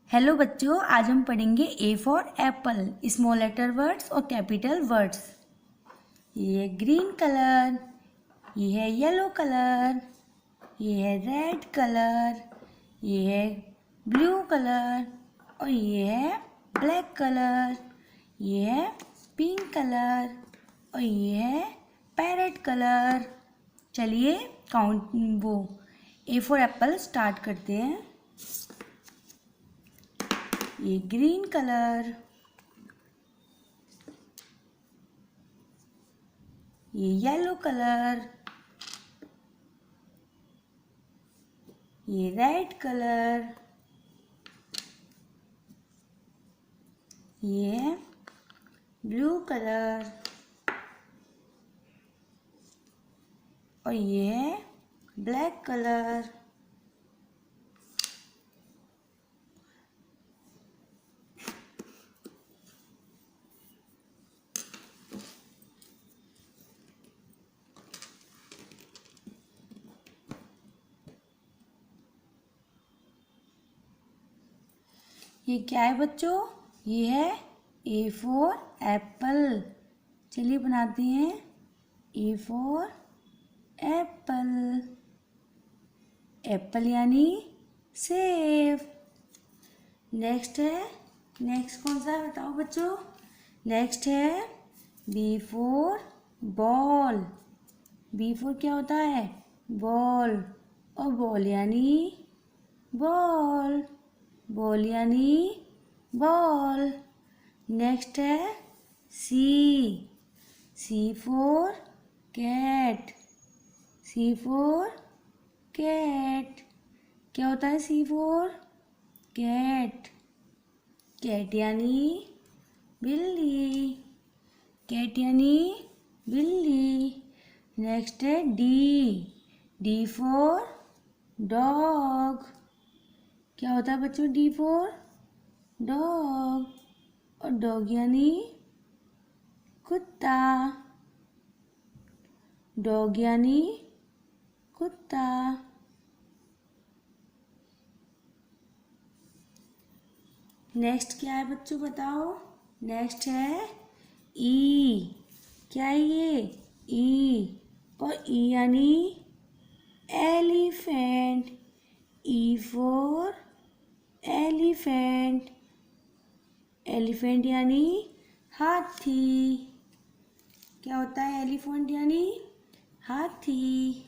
Hello बच्चों, आज हम पढ़ेंगे A for apple, small letter words और कैपिटल वर्ड्स। ये है ग्रीन कलर, ये है येलो कलर, ये है रेड कलर, ये है ब्लू कलर और ये है ब्लैक कलर, ये है पिंक कलर और ये है पैरेट कलर। चलिए ए फॉर एप्पल स्टार्ट करते हैं। ये ग्रीन कलर, ये येलो कलर, ये रेड कलर, ये ब्लू कलर और ये ब्लैक कलर। ये क्या है बच्चों? ये है ए फॉर एप्पल। चलिए बनाते हैं ए फॉर एप्पल। एप्पल यानी सेब। नेक्स्ट कौन सा है बताओ बच्चों? नेक्स्ट है B for ball. B for क्या होता है? बॉल। और बॉल यानी बॉल। बॉल यानी बॉल। नेक्स्ट है C. C for cat. C for cat. क्या होता है सी फॉर? कैट। कैट यानी बिल्ली। कैट यानी बिल्ली। नेक्स्ट है डी। D for dog. क्या होता है बच्चों डी फॉर? डॉग। और डॉग यानी कुत्ता। डॉग यानी कुत्ता। नेक्स्ट क्या है बच्चों बताओ? नेक्स्ट है ई। क्या है ये? ई। और ई यानी elephant. E for elephant. Elephant यानी हाथी। क्या होता है एलिफेंट यानी? हाथी।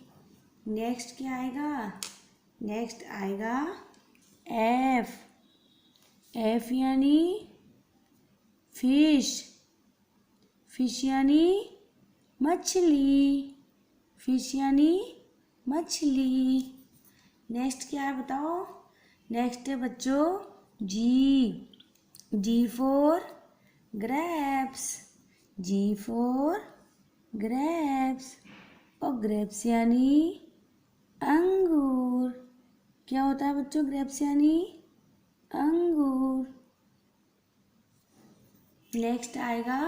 नेक्स्ट क्या आएगा? नेक्स्ट आएगा एफ। एफ यानी फिश। फिश यानी मछली। फिश यानी मछली। नेक्स्ट क्या है बताओ? नेक्स्ट है बच्चों G. G for grapes. G for grapes. और ग्रेप्स यानी अंगूर। क्या होता है बच्चों ग्रेप्स यानी? अंगूर। नेक्स्ट आएगा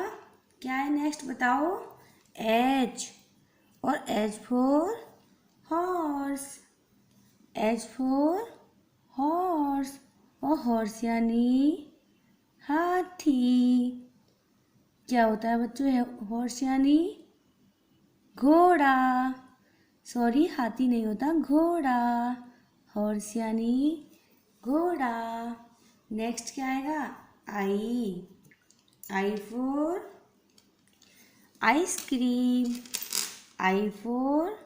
क्या है? नेक्स्ट बताओ एच। और H for horse. H for horse. और हॉर्स यानी हाथी। क्या होता है बच्चों हॉर्स यानी? घोड़ा। सॉरी, हाथी नहीं होता, घोड़ा। हॉर्स यानी घोड़ा। नेक्स्ट क्या आएगा? I. I for ice cream. I for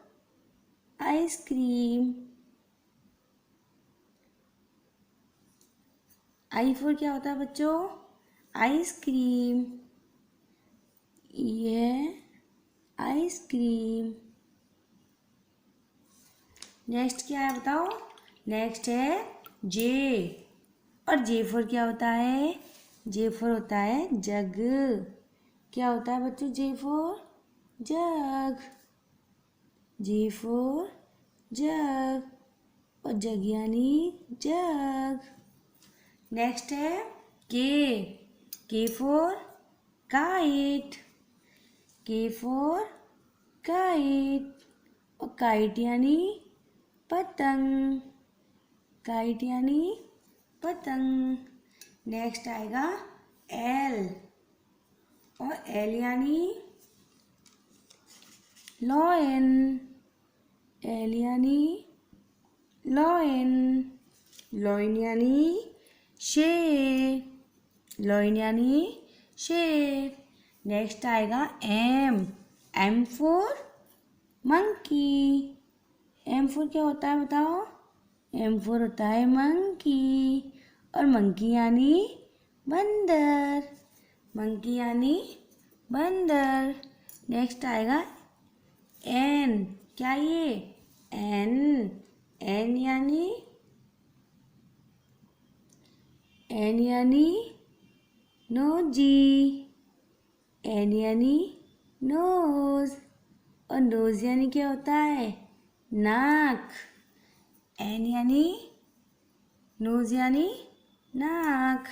ice cream. I for क्या होता है बच्चों? आइसक्रीम। ये आइसक्रीम। नेक्स्ट क्या है बताओ? नेक्स्ट है जे। और जे फॉर क्या होता है? जे फॉर होता है जग। क्या होता है बच्चों J for? Jug. J for jug. और जग यानी जग। नेक्स्ट है के। के फॉर काइट। के फॉर काइट। और काइट यानी पतंग। काइट यानी पतंग। नेक्स्ट आएगा एल, और एल यानी लॉयन, एल यानी लॉयन, लॉयन यानी शेर, लॉयन यानी शेर। नेक्स्ट आएगा M, M for monkey, M for क्या होता है बताओ? एम फॉर होता है मंकी, और मंकी यानी बंदर, मंकी यानी बंदर। नेक्स्ट आएगा एन, क्या ये? एन, एन यानी नोजी, एन यानी नोज, और नोज यानी क्या होता है? नाक, एन यानी नोज यानी नाक।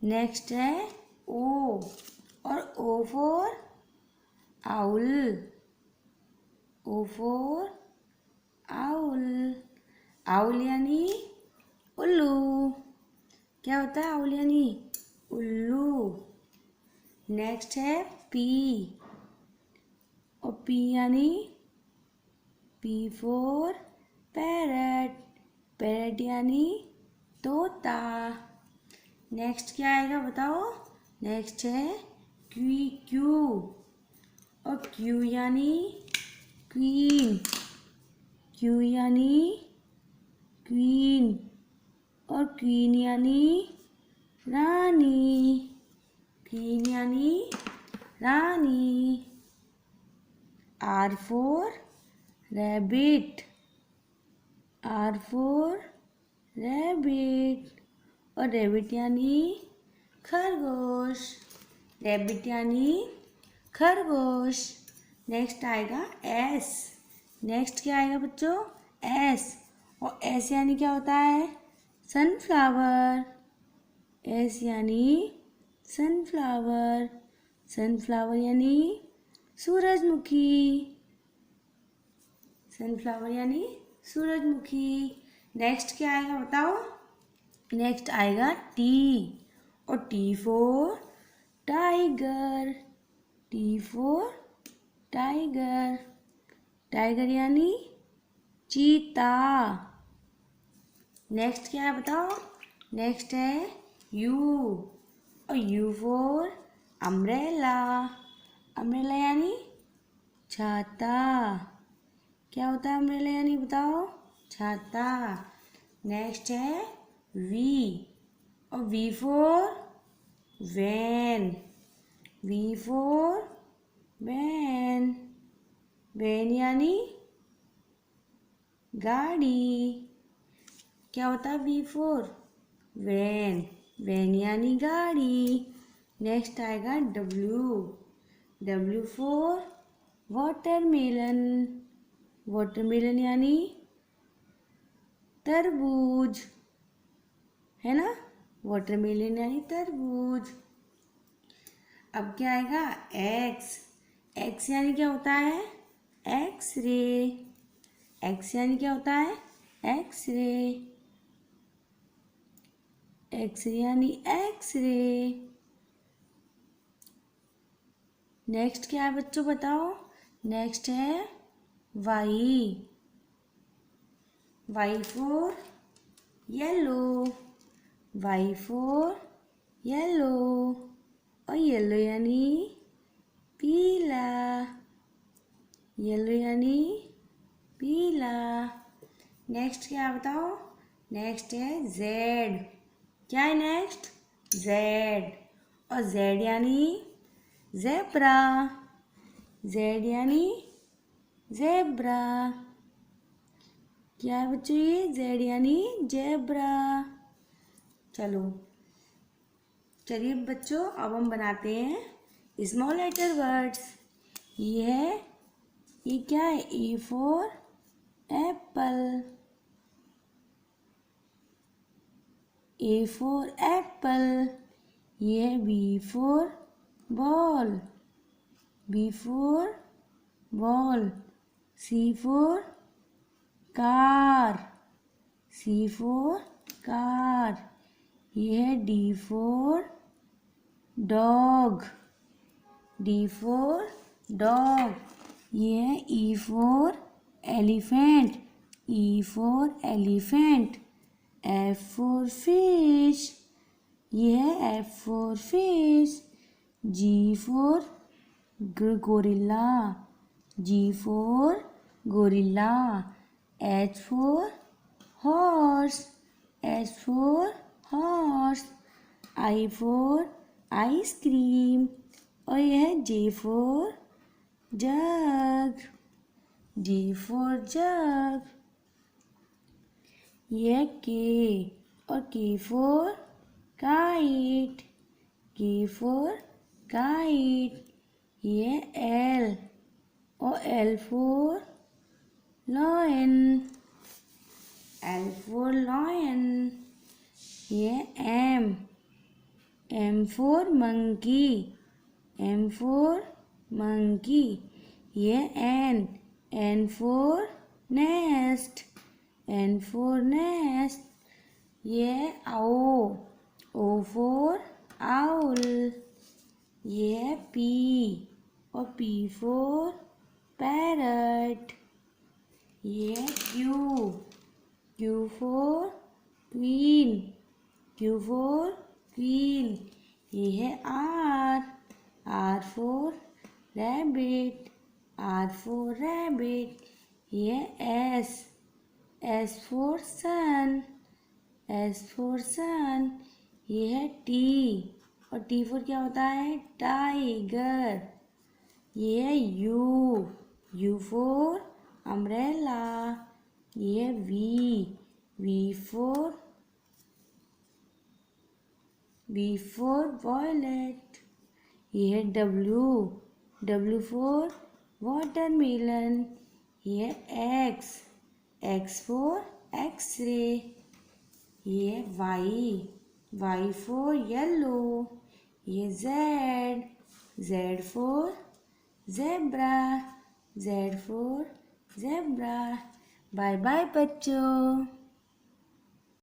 नेक्स्ट है ओ, और O for owl, O for owl, owl यानी उल्लू, क्या होता है आउल यानी? उल्लू। नेक्स्ट है पी, और पी यानी पी फॉर पैरट, पैरट यानी तोता। नेक्स्ट क्या आएगा बताओ? नेक्स्ट है क्यू, और क्यू यानी क्वीन, क्यू यानी क्वीन, और क्वीन यानी रानी, क्वीन यानी रानी। R for rabbit, R for rabbit, और रैबिट यानी खरगोश, रैबिट यानी खरगोश। नेक्स्ट आएगा एस, नेक्स्ट क्या आएगा बच्चों? एस, और एस यानी क्या होता है? सनफ्लावर, एस यानी सनफ्लावर, सनफ्लावर यानी सूरजमुखी, सनफ्लावर यानी सूरजमुखी। नेक्स्ट क्या आएगा बताओ? नेक्स्ट आएगा टी, और T for tiger, T for tiger, tiger यानी चीता। नेक्स्ट क्या है बताओ? नेक्स्ट है यू, और यू फॉर अम्ब्रेला, अम्ब्रेला यानी छाता, क्या होता है अम्ब्रेला यानी बताओ? छाता। नेक्स्ट है वी, और V for van, V for van, van यानी गाड़ी, क्या होता है वी फॉर? वैन, वैन यानी गाड़ी। नेक्स्ट आएगा W, W for watermelon, watermelon यानी तरबूज, है ना? वाटरमेलन यानी तरबूज। अब क्या आएगा? एक्स, एक्स यानी क्या होता है? एक्स रे, एक्स यानी क्या होता है? एक्स रे, एक्स रे यानी एक्स रे। नेक्स्ट क्या है बच्चों बताओ? नेक्स्ट है Y, Y for yellow, Y for yellow, और येलो यानी पीला, येलो यानी पीला। नेक्स्ट क्या है बताओ? नेक्स्ट है जेड, क्या है नेक्स्ट? जेड, और जेड यानी ज़ेब्रा, जेड यानी ज़ेब्रा, क्या है बच्चों ये? जेड यानी ज़ेब्रा। चलो चलिए बच्चों, अब हम बनाते हैं स्मॉल लेटर वर्ड्स। ये क्या है? A for apple, A for apple. ये है B for ball, B for ball. C for car, C for car. ये है D for dog, D for dog. ये है E for elephant, E for elephant. F for fish, ये है F for fish. G for gorilla, G for gorilla. H for horse, H for horse. I for ice cream और यह है J for jug, J for जग। यह K और K for kite, K for kite. यह L और L for lion, L for lion. यह M for monkey, M for monkey. यह N for nest, N for nest. यह O for owl. यह P और P for parrot. यह Q for queen, Q for queen. यह है R for rabbit, R for rabbit. यह S for sun, S for sun. यह है T और T for क्या होता है? टाइगर। यह है U for अम्ब्रेला। यह है V for वॉयलेट। यह है W for वाटरमेलन। यह है X for एक्सरे। यह है Y for येलो। यह Z for zebra, Z for zebra. Bye bye बच्चों।